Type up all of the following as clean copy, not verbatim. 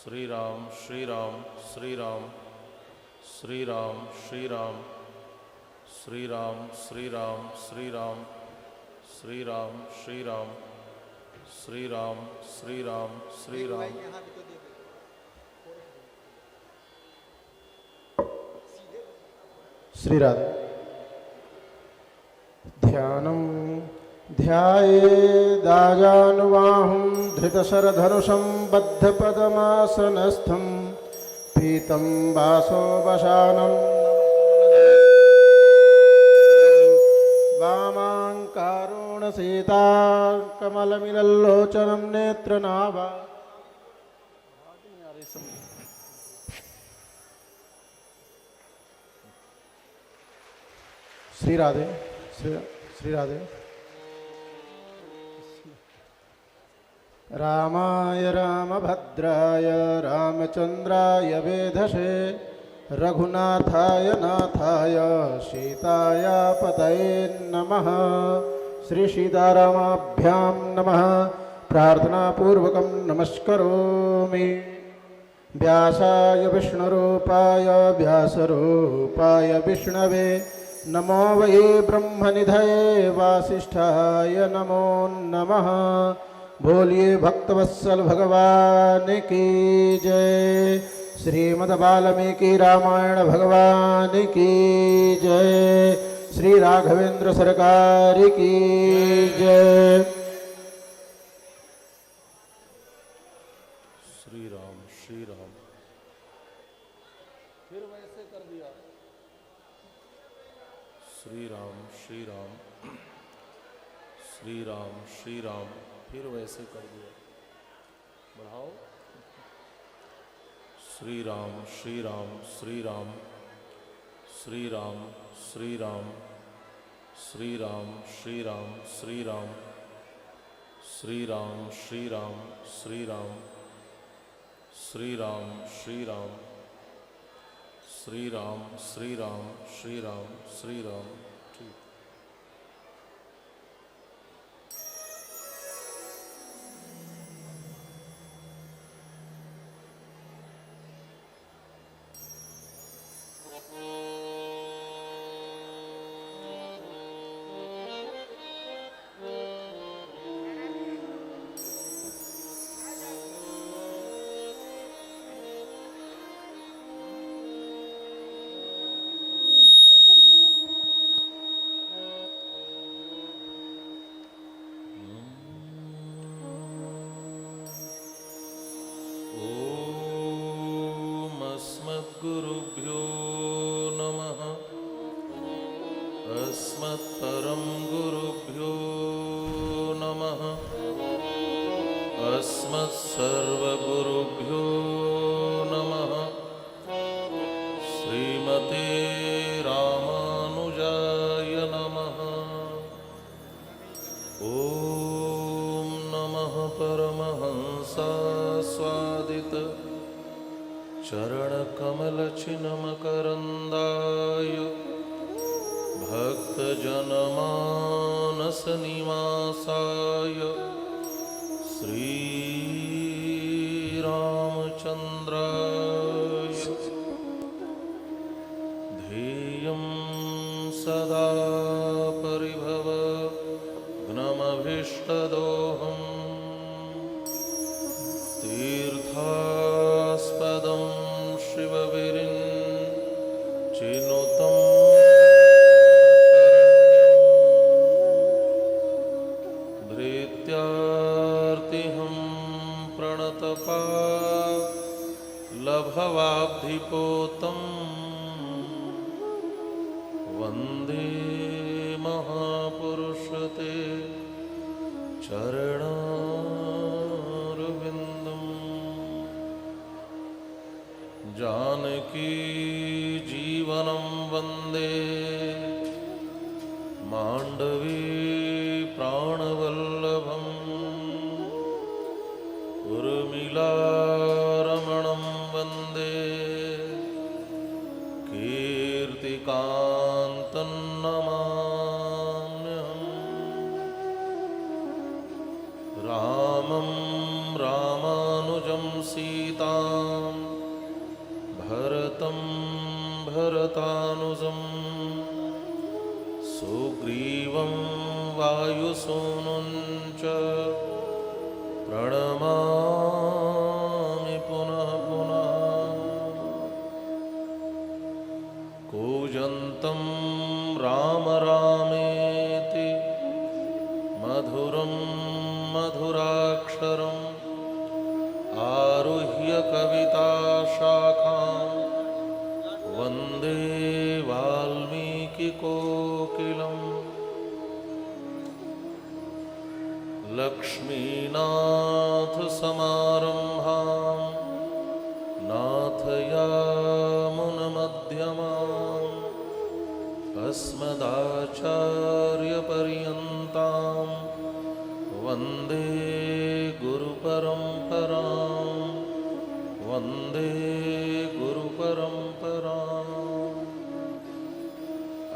श्री राम श्री राम श्री राम श्री राम श्री राम श्री राम श्री राम श्री राम श्री राम श्री राम श्री राम श्री राम श्री राम श्री राधे। ध्यानं ध्यायेदाजानुबाहुं धृतशरधनुषं बद्धपदमासनस्थं पीतं वासोपशानं वामाङ्कारुणसीता कमलमिलल्लोचनं नेत्रनाभा। श्री राधे। श्री राधे। रामाय रामभद्राय रामचन्द्राय वेधसे रघुनाथाय नाथाय सीताय पतये नमः। श्री सीतारामाभ्यां नमः। प्रार्थनापूर्वकं नमस्करोमि। व्यासाय विष्णुरूपाय व्यासरूपाय विष्णवे नमो वै ब्रह्मनिधये वासिष्ठाय नमो नमः। बोलिए भक्तवत्सल भगवान की जय। श्रीमद् वाल्मीकि रामायण भगवान की जय। श्री राघवेंद्र सरकार की जय। श्री राम श्री राम। फिर वैसे कर दिया। श्री राम श्री राम श्री राम श्री राम। फिर वैसे कर दिया। बढ़ाओ। श्री राम श्री राम श्री राम श्री राम श्री राम श्री राम श्री राम श्री राम श्री राम श्री राम श्री राम श्री राम श्री राम श्री राम श्री राम श्री राम श्री राम। ठीक। गुरुभ्यो नमः। अस्मत्परं गुरुभ्यो नमः। अस्मत्सर्वगुरुभ्यो नमः। श्रीमते रामानुजाय नमः। ॐ नमः परमहंसास्वादित चरणकमलचिन्मकरन्दाय भक्तजनमानसनिवासाय श्रीरामचन्द्राय ध्येयं सदा परिभवग्नमभीष्टदोहम् तीर्थास्पदं शिवविरिञ्चिनुतं भृत्यार्तिहं प्रणतपालभवाब्धिपोतं वन्दे महापुरुषते चरणारविन्दम्। जानकी जीवनं वन्दे माण्डवी प्राणवल्लभम्। उर्मिलारमणं वन्दे कीर्तिकान्तं नमाम्यहम्। रामं रामानुजं सीतां भरतं भरतानुजं सुग्रीवं वायुसूनुं च प्रणमामि पुनः पुनः कूजन्तं राम रामेति मधुरं मधुराक्षरम् आरुह्य कविताशाखां वन्दे वाल्मीकिकोकिलम् लक्ष्मीनाथसमारम्भां नाथयामुनमध्यमाम् अस्मदाचार्यपर्यन्तां वन्दे गुरुपरम्परां वन्दे गुरुपरम्परां।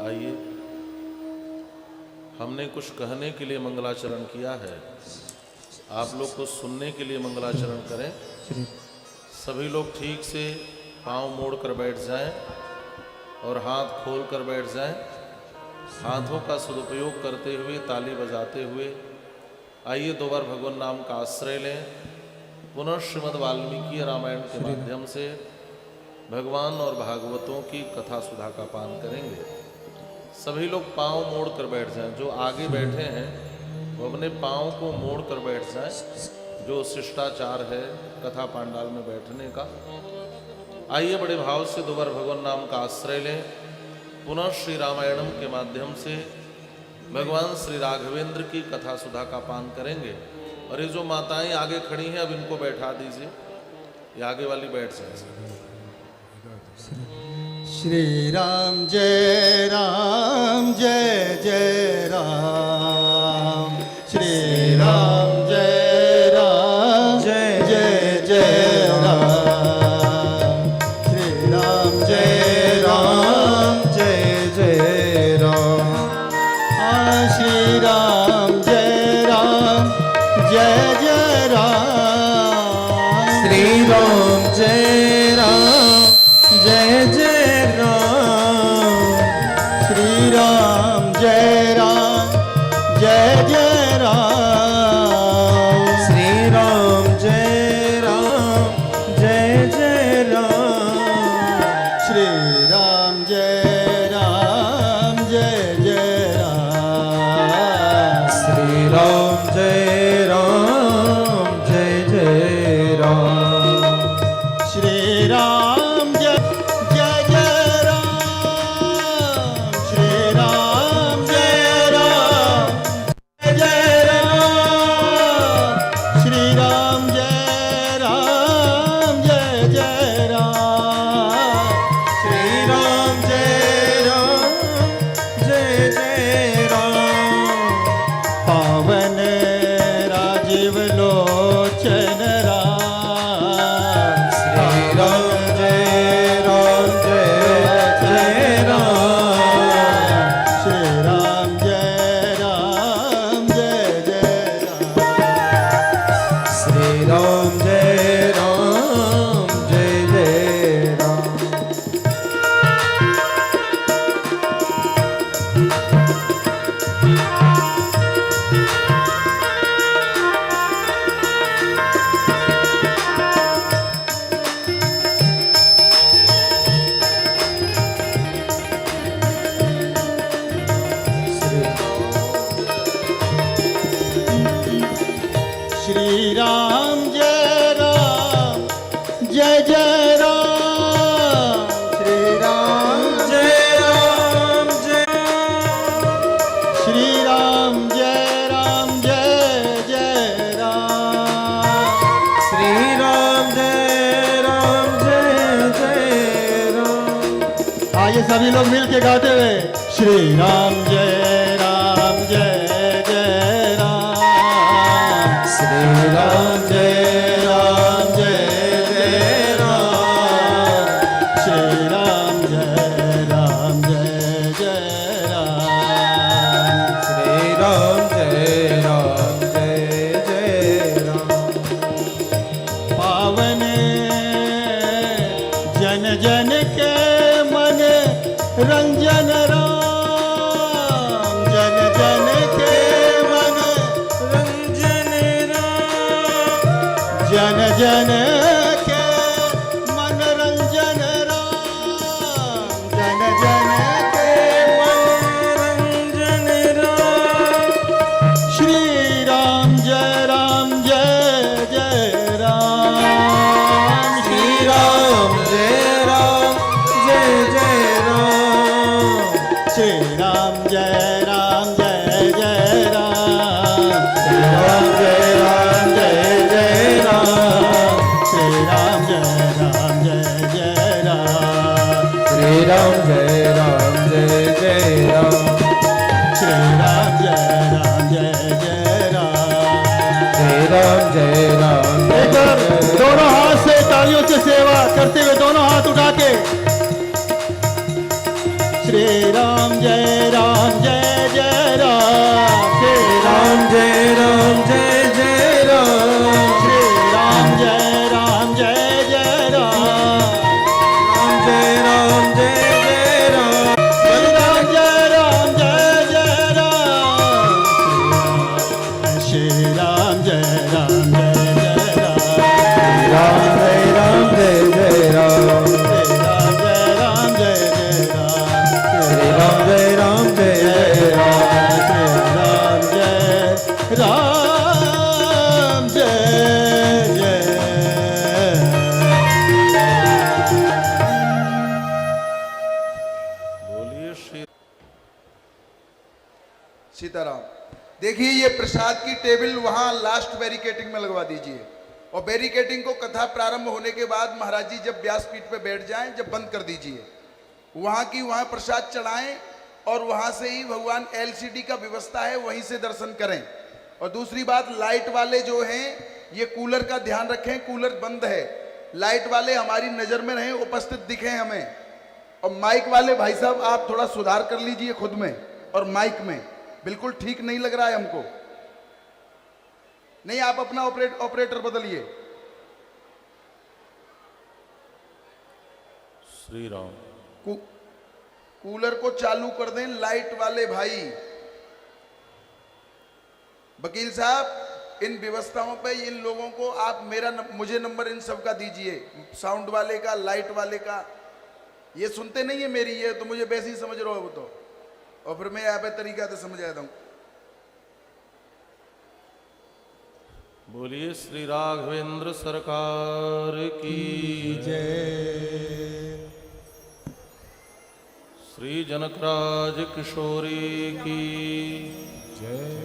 आइए, हमने कुछ कहने के लिए मंगलाचरण किया है, आप लोग कुछ सुनने के लिए मंगलाचरण करें। सभी लोग ठीक से पांव मोड़ कर बैठ जाएं और हाथ खोल कर बैठ जाएं। हाथों का सदुपयोग करते हुए, ताली बजाते हुए आइए दो बार भगवान नाम का आश्रय लें। पुनः श्रीमद् वाल्मीकि रामायण के माध्यम से भगवान और भागवतों की कथा सुधा का पान करेंगे। सभी लोग पांव मोड़ कर बैठ जाएं। जो आगे बैठे हैं वो अपने पांव को मोड़ कर बैठ जाएं, जो शिष्टाचार है कथा पांडाल में बैठने का। आइए बड़े भाव से दो बार भगवान नाम का आश्रय लें। पुनः श्री रामायणम के माध्यम से भगवान श्री राघवेंद्र की कथा सुधा का पान करेंगे। और ये जो माताएं आगे खड़ी हैं, अब इनको बैठा दीजिए, ये आगे वाली बैठ जाए। श्री राम जय जय राम, श्री राम जय जय जय राम, श्री राम जय जय राम। श्री राम जय जय राम, श्री राम जय जय राम, श्री राम जय जय राम, श्री राम जय जय राम, श्री राम जय जय राम, श्री राम जय जय राम, श्री राम जय राम, श्री राम जय राम, श्री राम जय जय राम, श्री राम जय राम। पावन राजीव लोचन राम, श्री राम जय राम, श्री राम जय जय राम, श्री राम जय राम। श्री राम जय जय राम, श्री राम जय श्री राम जय जय राम, श्री राम जय राम। आइए सभी लोग मिल के गाते हुए श्री राम जय जय राम, श्री राम जय राम, श्री राम जय जय राम, श्री राम जय राम। पावन जन के मनोरंजन राम जन जन के मनोरंजन राम श्री राम जय जय राम श्री राम जय जय राम श्री राम जय जय राम श्री राम जय राम श्री राम जय जय राम श्री राम जय जय राम श्री राम जय जय राम श्री राम जय राम एक बार दोनों हाथ से तालियों से सेवा करते हुए दोनों हाथ उठा के श्री राम जय जय राम श्री राम जय जय राम श्री राम जय जय राम राम जय राम श्री राम जय जय राम श्री राम जय जय राम राम जय राम श्री राम जय जय राम श्री राम जय जय राम श्री राम जय जय बोलिए श्री सीताराम। देखिए ये प्रसाद की टेबल वहां लास्ट बैरिकेटिंग में लगवा दीजिए और बैरिकेटिंग को कथा प्रारंभ होने के बाद महाराज जी जब व्यासपीठ पे बैठ जाएं जब बंद कर दीजिए। वहां की वहां प्रसाद चढ़ाएं और वहां से ही भगवान एलसीडी का व्यवस्था है वहीं से दर्शन करें। और दूसरी बात लाइट वाले जो हैं ये कूलर का ध्यान रखें, कूलर बंद है। लाइट वाले हमारी नजर में रहें, उपस्थित दिखें हमें। और माइक वाले भाई साहब आप थोड़ा सुधार कर लीजिए खुद में और माइक में, बिल्कुल ठीक नहीं लग रहा है हमको। नहीं आप अपना ऑपरेटर बदलिए। श्री राम। कूलर को चालू कर दें लाइट वाले भाई। वकील साहब इन व्यवस्थाओं पे इन लोगों को आप मुझे नंबर इन सब का दीजिए, साउंड वाले का, लाइट वाले का। ये सुनते नहीं है मेरी, ये तो मुझे वैसे ही समझ रहे हो वो तो, और फिर मैं यहाँ पे तरीका से समझा दूं। बोलिए श्री राघवेंद्र सरकार की जय श्री जनकराज किशोरी की जय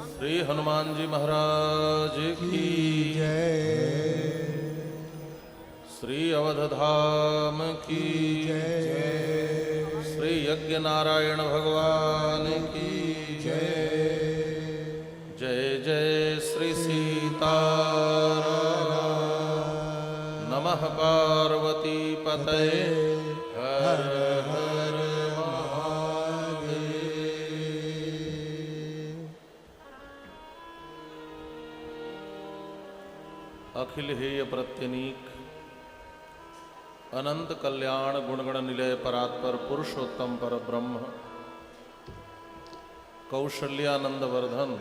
श्री हनुमान जी महाराज की जय श्री अवधधाम की जय श्री यज्ञ नारायण भगवान की जय जय श्री सीताराम। नमः पार्वती पतये हर हर महादेव। अखिल हेय प्रत्यनीक अनंत कल्याण गुणगण निलय परात्पर पुरुषोत्तम पर ब्रह्म कौशल्यानंद वर्धन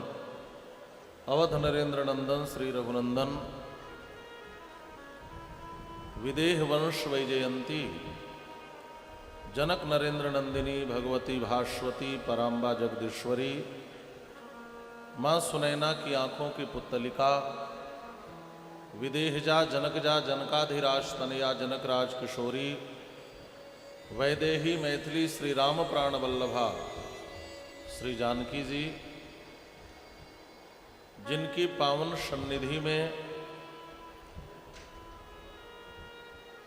अवध नरेंद्र नंदन श्री रघुनंदन विदेह वंश वैजयंती जनक नरेंद्र नंदिनी भगवती भास्वती पराम्बा जगदीश्वरी माँ सुनैना की आंखों की पुत्तलिका विदेहजा जनकजा जनकाधिराज तनया जनकराज किशोरी वैदेही मैथिली श्री राम प्राण वल्लभा श्री जानकी जी, जिनकी पावन सन्निधि में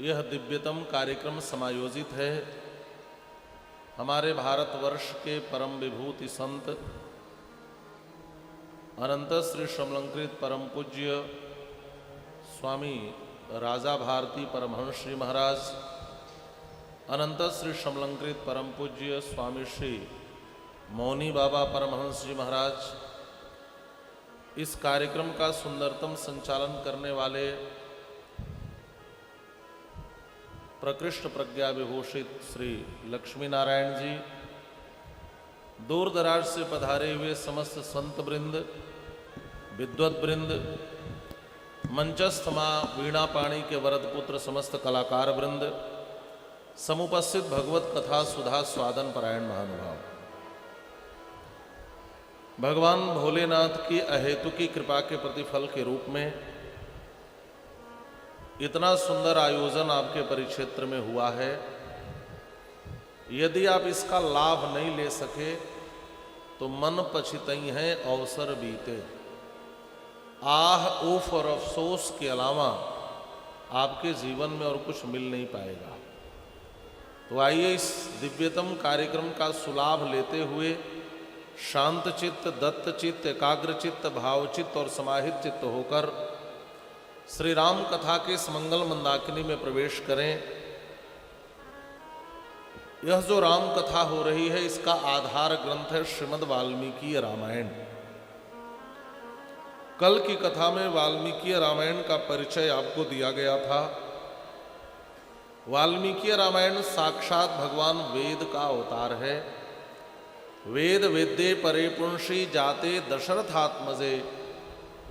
यह दिव्यतम कार्यक्रम समायोजित है। हमारे भारतवर्ष के परम विभूति संत अनंत श्री समलंकृत परम पूज्य स्वामी राजा भारती परमहंस श्री महाराज, अनंत श्री समलंकृत परम पूज्य स्वामी श्री मौनी बाबा परमहंस जी महाराज, इस कार्यक्रम का सुंदरतम संचालन करने वाले प्रकृष्ट प्रज्ञा विभूषित श्री लक्ष्मी नारायण जी, दूर दराज से पधारे हुए समस्त संत वृंद, विद्वत वृंद, मंचस्थ माँ वीणा पाणी के वरद पुत्र समस्त कलाकार वृंद, समुपस्थित भगवत कथा सुधा स्वादन परायण महानुभाव, भगवान भोलेनाथ की अहेतु की कृपा के प्रतिफल के रूप में इतना सुंदर आयोजन आपके परिक्षेत्र में हुआ है। यदि आप इसका लाभ नहीं ले सके तो मन पछितई हैं अवसर बीते। आह ऊफ और अफसोस के अलावा आपके जीवन में और कुछ मिल नहीं पाएगा। तो आइए इस दिव्यतम कार्यक्रम का सुलाभ लेते हुए शांत चित्त, दत्त चित्त, एकाग्र चित्त, भावचित्त और समाहित चित्त होकर श्री राम कथा के इस मंगल मंदाकिनी में प्रवेश करें। यह जो राम कथा हो रही है इसका आधार ग्रंथ है श्रीमद् वाल्मीकि रामायण। कल की कथा में वाल्मीकि रामायण का परिचय आपको दिया गया था। वाल्मीकि रामायण साक्षात भगवान वेद का अवतार है। वेद वेद्ये परे पुंषि जाते दशरथात्मजे,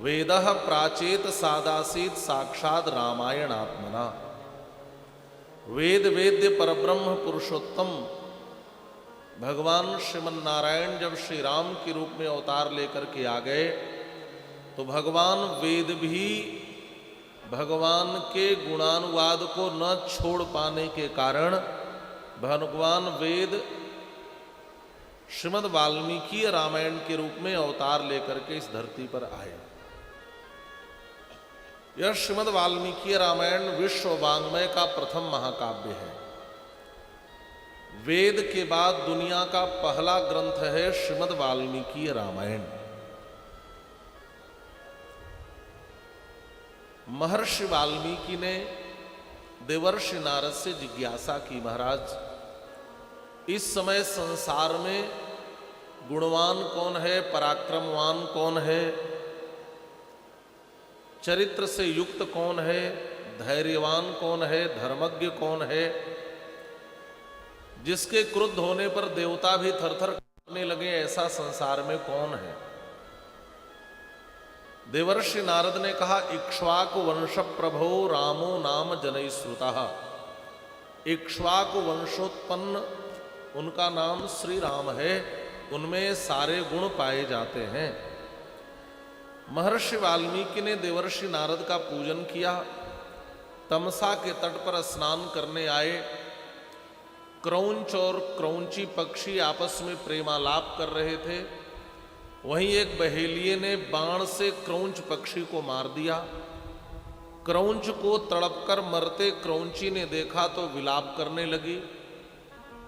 वेदः प्राचेत सादासीत साक्षात रामायण आत्मना। वेद वेद्य परब्रह्म पुरुषोत्तम भगवान श्रीमन्नारायण जब श्री राम के रूप में अवतार लेकर के आ गए तो भगवान वेद भी भगवान के गुणानुवाद को न छोड़ पाने के कारण भगवान वेद श्रीमद् वाल्मीकि रामायण के रूप में अवतार लेकर के इस धरती पर आए। यह श्रीमद् वाल्मीकि रामायण विश्व वाङ्मय का प्रथम महाकाव्य है। वेद के बाद दुनिया का पहला ग्रंथ है श्रीमद् वाल्मीकि रामायण। महर्षि वाल्मीकि ने देवर्षि नारद से जिज्ञासा की, महाराज इस समय संसार में गुणवान कौन है, पराक्रमवान कौन है, चरित्र से युक्त कौन है, धैर्यवान कौन है, धर्मज्ञ कौन है, जिसके क्रुद्ध होने पर देवता भी थरथर कांपने लगे, ऐसा संसार में कौन है। देवर्षि नारद ने कहा, इक्ष्वाकु वंश प्रभो रामो नाम जनैः श्रुतः। इक्ष्वाकु वंशोत्पन्न उनका नाम श्री राम है, उनमें सारे गुण पाए जाते हैं। महर्षि वाल्मीकि ने देवर्षि नारद का पूजन किया। तमसा के तट पर स्नान करने आए। क्रौंच और क्रौंची पक्षी आपस में प्रेमालाप कर रहे थे। वहीं एक बहेलिये ने बाण से क्रौंच पक्षी को मार दिया। क्रौंच को तड़पकर मरते क्रौंची ने देखा तो विलाप करने लगी।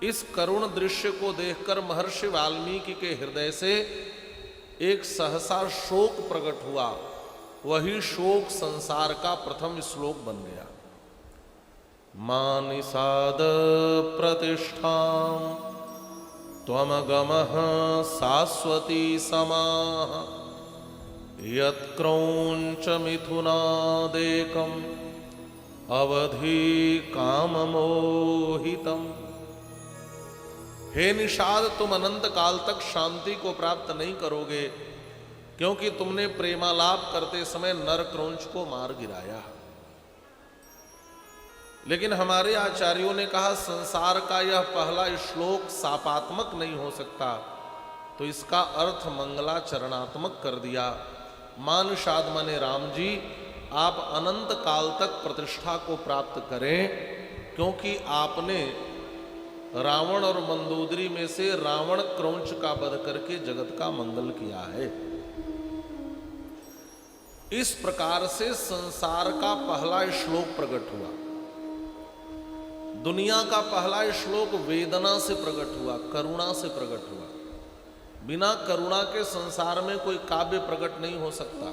इस करुण दृश्य को देखकर महर्षि वाल्मीकि के हृदय से एक सहसा शोक प्रकट हुआ। वही शोक संसार का प्रथम श्लोक बन गया। मानिषाद प्रतिष्ठां त्वमगमः शाश्वती समाः, यत्क्रौंच मिथुनादेकं अवधि काममोहितम्। हे निषाद, तुम अनंत काल तक शांति को प्राप्त नहीं करोगे, क्योंकि तुमने प्रेमालाप करते समय नर क्रौंच को मार गिराया। लेकिन हमारे आचार्यों ने कहा, संसार का यह पहला श्लोक सापात्मक नहीं हो सकता, तो इसका अर्थ मंगलाचरणात्मक कर दिया। मान निषाद माने राम जी, आप अनंत काल तक प्रतिष्ठा को प्राप्त करें, क्योंकि आपने रावण और मंदोदरी में से रावण क्रौंच का वध करके जगत का मंगल किया है। इस प्रकार से संसार का पहला श्लोक प्रकट हुआ। दुनिया का पहला श्लोक वेदना से प्रकट हुआ, करुणा से प्रकट हुआ। बिना करुणा के संसार में कोई काव्य प्रकट नहीं हो सकता।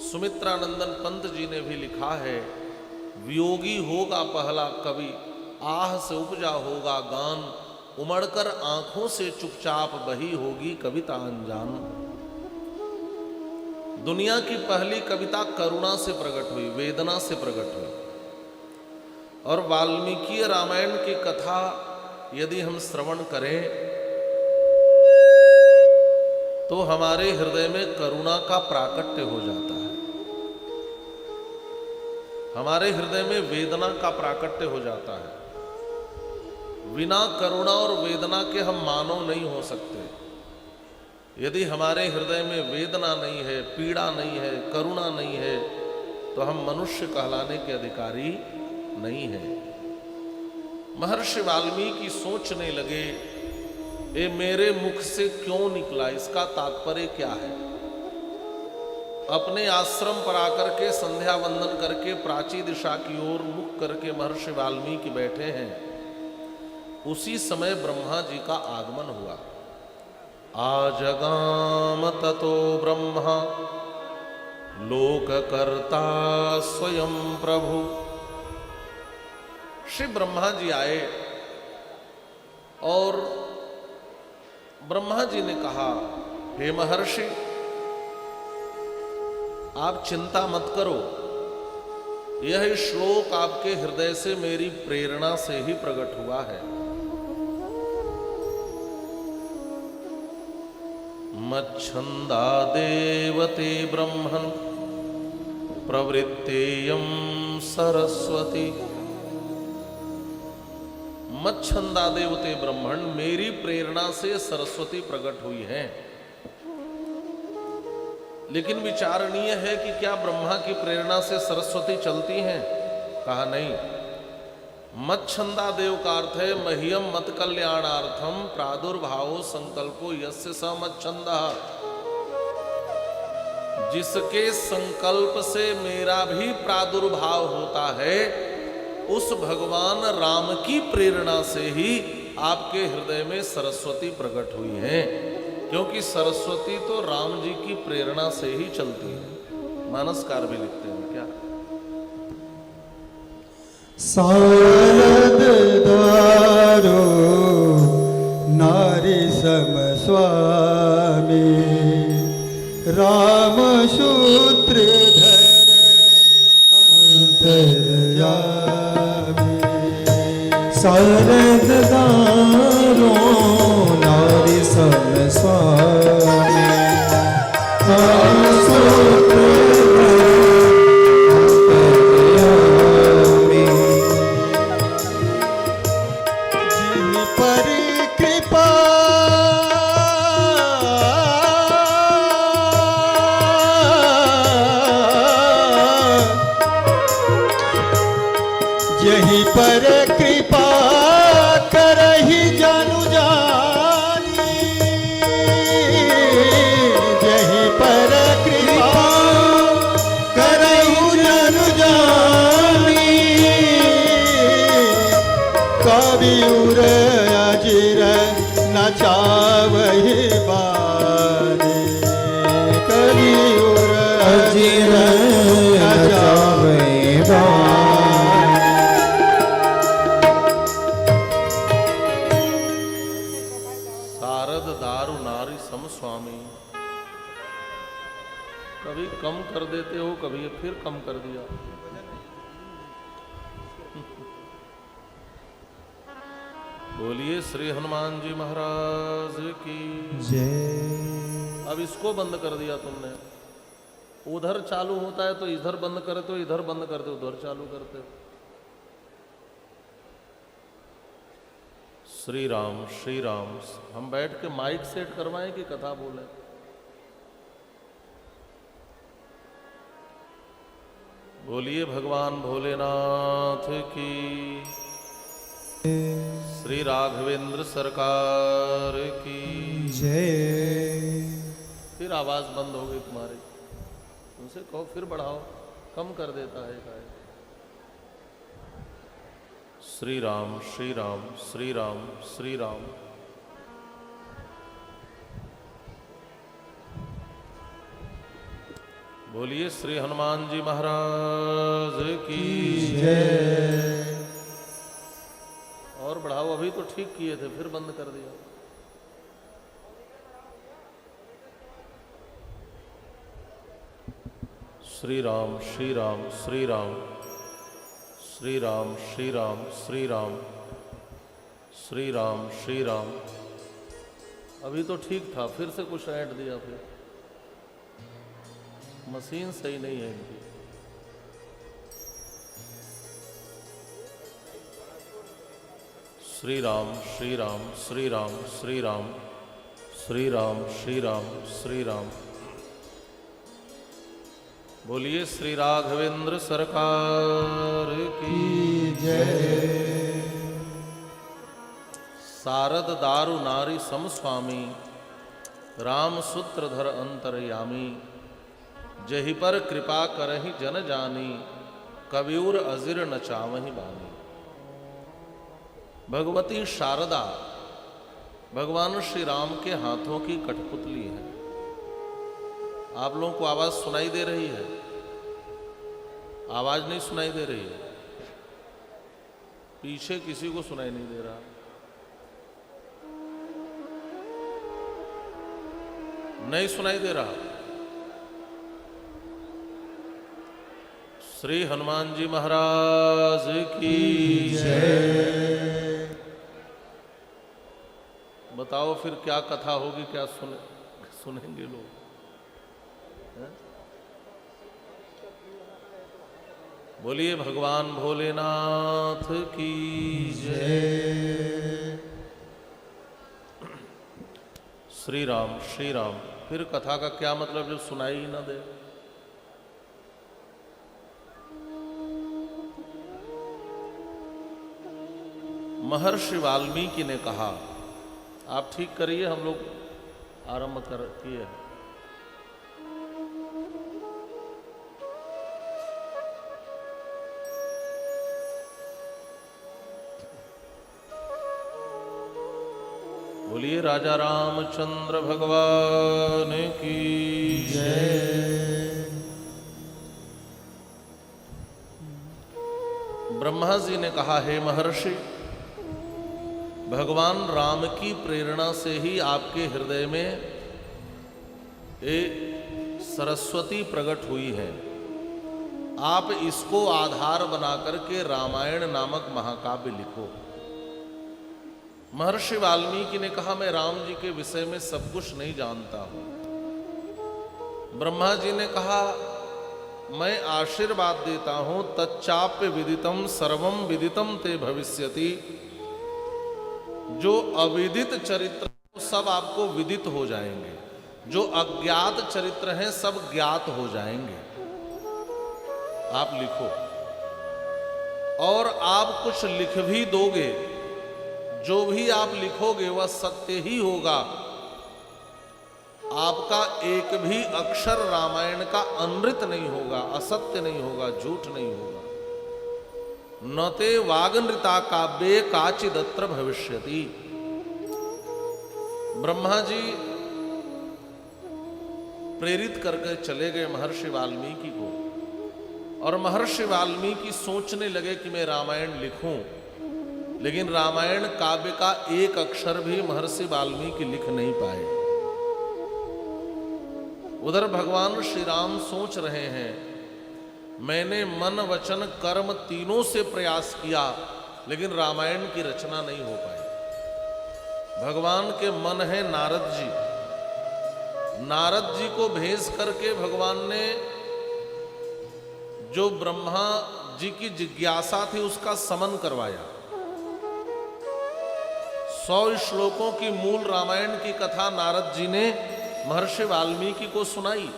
सुमित्रानंदन पंत जी ने भी लिखा है, वियोगी होगा पहला कवि, आह से उपजा होगा गान, उमड़कर आंखों से चुपचाप बही होगी कविता अनजान। दुनिया की पहली कविता करुणा से प्रकट हुई, वेदना से प्रकट हुई। और वाल्मीकि रामायण की कथा यदि हम श्रवण करें तो हमारे हृदय में करुणा का प्राकट्य हो जाता है। हमारे हृदय में वेदना का प्राकट्य हो जाता है। बिना करुणा और वेदना के हम मानव नहीं हो सकते। यदि हमारे हृदय में वेदना नहीं है, पीड़ा नहीं है, करुणा नहीं है, तो हम मनुष्य कहलाने के अधिकारी नहीं हैं। महर्षि वाल्मीकि सोचने लगे, ये मेरे मुख से क्यों निकला, इसका तात्पर्य क्या है। अपने आश्रम पर आकर के संध्या वंदन करके प्राची दिशा की ओर मुख करके महर्षि वाल्मीकि बैठे हैं। उसी समय ब्रह्मा जी का आगमन हुआ। आजगाम ततो ब्रह्मा लोककर्ता स्वयं प्रभु। श्री ब्रह्मा जी आए और ब्रह्मा जी ने कहा, हे महर्षि, आप चिंता मत करो, यह श्लोक आपके हृदय से मेरी प्रेरणा से ही प्रकट हुआ है। मच्छंदा देवते ब्रह्मन् प्रवृत्तेयं सरस्वती। मच्छंदा देवते ब्रह्मण, मेरी प्रेरणा से सरस्वती प्रकट हुई है। लेकिन विचारणीय है कि क्या ब्रह्मा की प्रेरणा से सरस्वती चलती हैं? कहा नहीं। मच्छंदा देव का अर्थ है मह्यम मत कल्याणार्थम प्रादुर्भावो संकल्पो यस्य स मच्छंदः। जिसके संकल्प से मेरा भी प्रादुर्भाव होता है, उस भगवान राम की प्रेरणा से ही आपके हृदय में सरस्वती प्रकट हुई है। क्योंकि सरस्वती तो राम जी की प्रेरणा से ही चलती है। मानसकार भी लिखते हैं क्या, शारद दारो नारी सम स्वामी राम सूत्रधर अंतर्यामी। शारद दारो नारी सम स्वामी राम सूत्रधर अंतर्यामी। जिन पर कृपा यही पर कृपा करहि जानु जानी। यही पर कृपा करहु जानु जानी। कवि उर अजिर नचावहि बानी। कवि उर अजिर नचावहि बानी। शारद दारु नारी सम स्वामी। कभी कम कर देते हो, कभी फिर कम कर दिया। बोलिए श्री हनुमान जी महाराज की। जय। अब इसको बंद कर दिया तुमने। उधर चालू होता है तो इधर बंद करते हो, इधर बंद करते हो, उधर चालू करते हो। श्री राम श्री राम। हम बैठ के माइक सेट करवाएं कि कथा बोले? बोलिए भगवान भोलेनाथ की। श्री राघवेंद्र सरकार की जय। फिर आवाज बंद हो गई तुम्हारी। उनसे कहो फिर बढ़ाओ, कम कर देता है काय। श्री राम श्री राम श्री राम श्री राम। बोलिए श्री हनुमान जी महाराज की जय। और बढ़ाओ, अभी तो ठीक किए थे, फिर बंद कर दिया। श्री राम श्री राम श्री राम श्री राम श्री राम श्री राम श्री राम श्री राम। अभी तो ठीक था, फिर से कुछ ऐड दिया। फिर मशीन सही नहीं है इनकी। श्री राम श्री राम श्री राम श्री राम श्री राम श्री राम श्री राम। बोलिए श्री राघवेंद्र सरकार की जय। शारद दारु नारी समस्वामी राम सूत्रधर अंतरयामी। जहि पर कृपा करहि जन जानी कबीर अजिर न चावहि बानी। भगवती शारदा भगवान श्री राम के हाथों की कठपुतली है। आप लोगों को आवाज सुनाई दे रही है? आवाज नहीं सुनाई दे रही है? पीछे किसी को सुनाई नहीं दे रहा? नहीं सुनाई दे रहा? श्री हनुमान जी महाराज की जय। बताओ फिर क्या कथा होगी, क्या सुनेंगे लोग? हैं? बोलिए भगवान भोलेनाथ की जय। श्री राम श्री राम। फिर कथा का क्या मतलब जब सुनाई ही ना दे? महर्षि वाल्मीकि ने कहा, आप ठीक करिए, हम लोग आरंभ कर किए। बोलिए राजा रामचंद्र भगवान की जय। ब्रह्मा जी ने कहा, हे महर्षि, भगवान राम की प्रेरणा से ही आपके हृदय में एक सरस्वती प्रकट हुई है। आप इसको आधार बनाकर के रामायण नामक महाकाव्य लिखो। महर्षि वाल्मीकि ने कहा, मैं राम जी के विषय में सब कुछ नहीं जानता हूं। ब्रह्मा जी ने कहा, मैं आशीर्वाद देता हूं, तच्चाप्य विदितम सर्वम विदितम ते भविष्यति। जो अविदित चरित्र सब आपको विदित हो जाएंगे, जो अज्ञात चरित्र हैं सब ज्ञात हो जाएंगे। आप लिखो, और आप कुछ लिख भी दोगे, जो भी आप लिखोगे वह सत्य ही होगा। आपका एक भी अक्षर रामायण का अनृत नहीं होगा, असत्य नहीं होगा, झूठ नहीं होगा। न ते वागनृता काव्ये काचिदत्र भविष्यति। ब्रह्मा जी प्रेरित करके चले गए महर्षि वाल्मीकि को, और महर्षि वाल्मीकि सोचने लगे कि मैं रामायण लिखूं, लेकिन रामायण काव्य का एक अक्षर भी महर्षि वाल्मीकि लिख नहीं पाए। उधर भगवान श्री राम सोच रहे हैं, मैंने मन वचन कर्म तीनों से प्रयास किया, लेकिन रामायण की रचना नहीं हो पाई। भगवान के मन है नारद जी। नारद जी को भेज करके भगवान ने जो ब्रह्मा जी की जिज्ञासा थी उसका समन करवाया। 100 श्लोकों की मूल रामायण की कथा नारद जी ने महर्षि वाल्मीकि को सुनाई।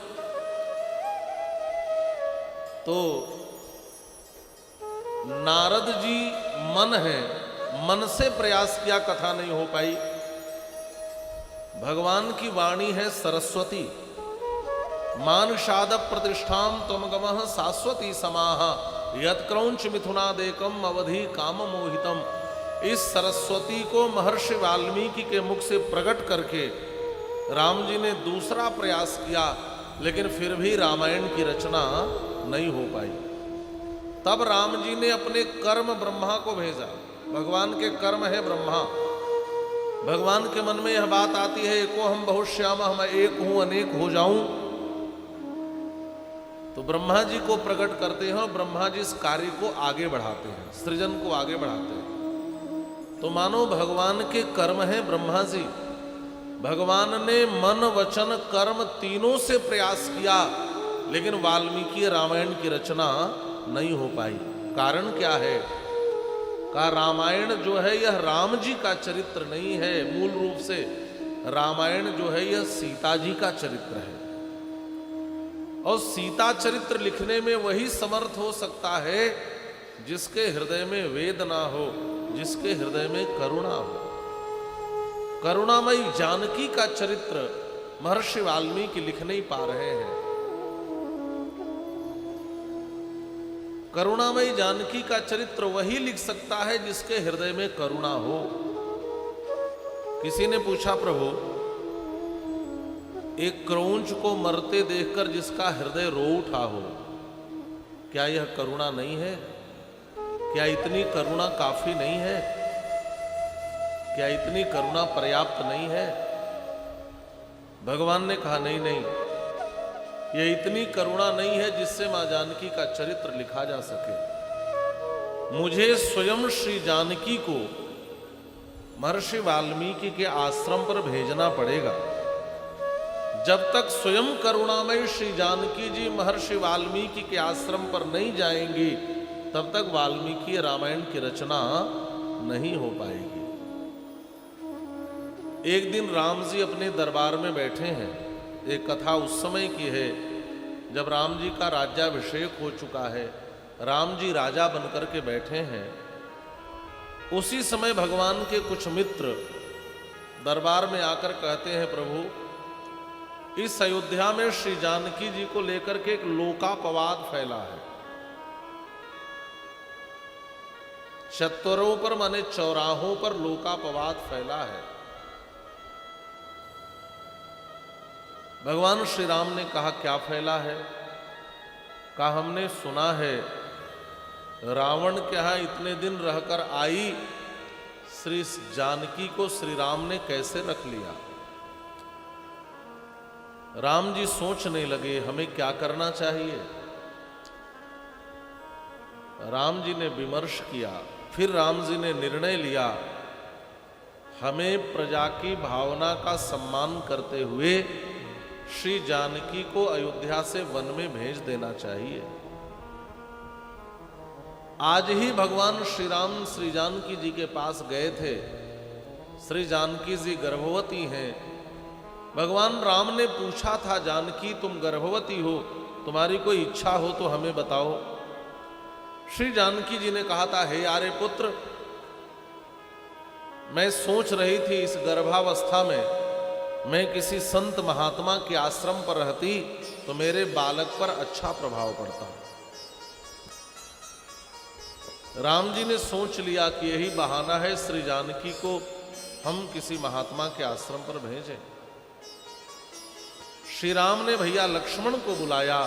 तो नारद जी मन है, मन से प्रयास किया, कथा नहीं हो पाई। भगवान की वाणी है सरस्वती। मानुषाद प्रतिष्ठाम त्वम गमः शाश्वती समाह यत्क्रौंच मिथुनादेकम अवधि काम मोहितम। इस सरस्वती को महर्षि वाल्मीकि के मुख से प्रकट करके राम जी ने दूसरा प्रयास किया, लेकिन फिर भी रामायण की रचना नहीं हो पाई। तब राम जी ने अपने कर्म ब्रह्मा को भेजा। भगवान के कर्म है ब्रह्मा। भगवान के मन में यह बात आती है, एको हम बहुत श्याम, मैं एक हूं अनेक हो जाऊं। तो ब्रह्मा जी को प्रकट करते हैं और ब्रह्मा जी इस कार्य को आगे बढ़ाते हैं, सृजन को आगे बढ़ाते हैं। तो मानो भगवान के कर्म है ब्रह्मा जी। भगवान ने मन वचन कर्म तीनों से प्रयास किया, लेकिन वाल्मीकि रामायण की रचना नहीं हो पाई। कारण क्या है? का रामायण जो है यह राम जी का चरित्र नहीं है, मूल रूप से रामायण जो है यह सीता जी का चरित्र है। और सीता चरित्र लिखने में वही समर्थ हो सकता है जिसके हृदय में वेद ना हो, जिसके हृदय में करुणा हो। करुणामयी जानकी का चरित्र महर्षि वाल्मीकि लिख नहीं पा रहे हैं। करुणामयी जानकी का चरित्र वही लिख सकता है जिसके हृदय में करुणा हो। किसी ने पूछा, प्रभु एक क्रौंच को मरते देखकर जिसका हृदय रो उठा हो, क्या यह करुणा नहीं है? क्या इतनी करुणा काफी नहीं है? क्या इतनी करुणा पर्याप्त नहीं है? भगवान ने कहा, नहीं नहीं, यह इतनी करुणा नहीं है जिससे मां जानकी का चरित्र लिखा जा सके। मुझे स्वयं श्री जानकी को महर्षि वाल्मीकि के आश्रम पर भेजना पड़ेगा। जब तक स्वयं करुणामय श्री जानकी जी महर्षि वाल्मीकि के आश्रम पर नहीं जाएंगी, तब तक वाल्मीकि रामायण की रचना नहीं हो पाएगी। एक दिन राम जी अपने दरबार में बैठे हैं। एक कथा उस समय की है जब राम जी का राज्याभिषेक हो चुका है, राम जी राजा बनकर के बैठे हैं। उसी समय भगवान के कुछ मित्र दरबार में आकर कहते हैं, प्रभु इस अयोध्या में श्री जानकी जी को लेकर के एक लोकापवाद फैला है। चत्वरों पर माने चौराहों पर लोकापवाद फैला है। भगवान श्री राम ने कहा, क्या फैला है? कहा, हमने सुना है रावण के यहां इतने दिन रहकर आई श्री जानकी को श्री राम ने कैसे रख लिया। राम जी सोचने लगे हमें क्या करना चाहिए। राम जी ने विमर्श किया, फिर राम जी ने निर्णय लिया, हमें प्रजा की भावना का सम्मान करते हुए श्री जानकी को अयोध्या से वन में भेज देना चाहिए। आज ही भगवान श्री राम श्री जानकी जी के पास गए थे। श्री जानकी जी गर्भवती हैं। भगवान राम ने पूछा था, जानकी तुम गर्भवती हो, तुम्हारी कोई इच्छा हो तो हमें बताओ। श्री जानकी जी ने कहा था, हे आर्य पुत्र, मैं सोच रही थी इस गर्भावस्था में मैं किसी संत महात्मा के आश्रम पर रहती तो मेरे बालक पर अच्छा प्रभाव पड़ता। राम जी ने सोच लिया कि यही बहाना है श्री जानकी को हम किसी महात्मा के आश्रम पर भेजें। श्री राम ने भैया लक्ष्मण को बुलाया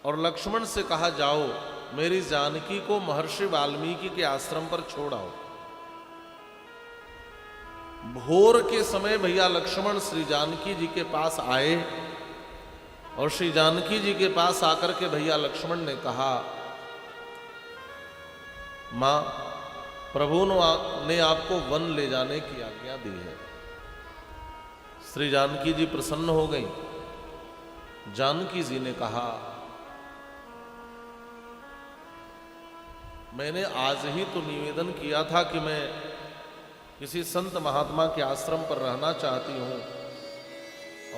और लक्ष्मण से कहा, जाओ मेरी जानकी को महर्षि वाल्मीकि के आश्रम पर छोड़ आओ। भोर के समय भैया लक्ष्मण श्री जानकी जी के पास आए और श्री जानकी जी के पास आकर के भैया लक्ष्मण ने कहा, मां प्रभु ने आपको वन ले जाने की आज्ञा दी है। श्री जानकी जी प्रसन्न हो गई। जानकी जी ने कहा, मैंने आज ही तो निवेदन किया था कि मैं किसी संत महात्मा के आश्रम पर रहना चाहती हूं,